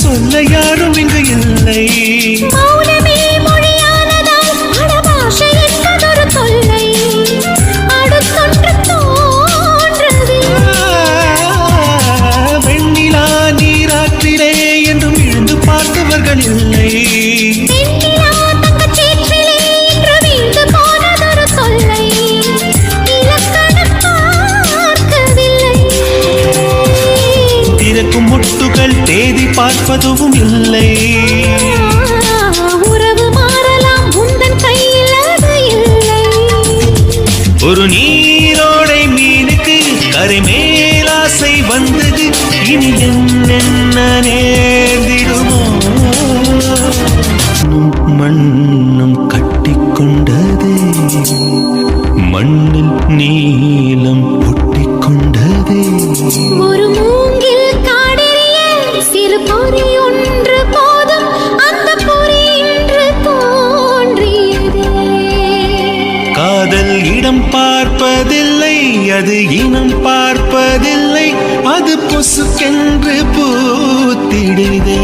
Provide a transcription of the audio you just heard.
சொல்ல யாரும் இங்கு இல்லை. மௌனமே மொழியானதால் அடபாஷை என்பதொரு தொல்லை. அடுத்தொன்று தோன்றது வெண்ணிலா நீராற்றிலே என்றும் இழுந்து பார்த்தவர்கள் இல்லை. வெண்ணிலா தங்கச்சேற்றிலே என்று வீழ்ந்து போனதொரு தொல்லை. இலக்கணம் பார்க்கவில்லை. திறக்கும் முட்டுகள் தேதி பார்ப்பதும் இல்லை. உறவு மாறலாம் உந்தன் கையில் அது இல்லை. ஒரு நீரோடை மீனுக்கு கரை மேலாசை வந்தது. இனி என்ன நேர்ந்திடுமோ? மண்ணும் கட்டிக்கொண்டதே, மண்ணில் நீலம் ஒட்டிக்கொண்டதே. ஒரு மூங்கில் காடெறிய சிறு பொறி ஒன்று போதும், அந்த பொறி இன்று தோன்றியதே. காதல் இடம் பார்ப்பதில்லை, அது இனம் பார்ப்பதில்லை, அது பொசுக்கென்று பூத்திடுதே.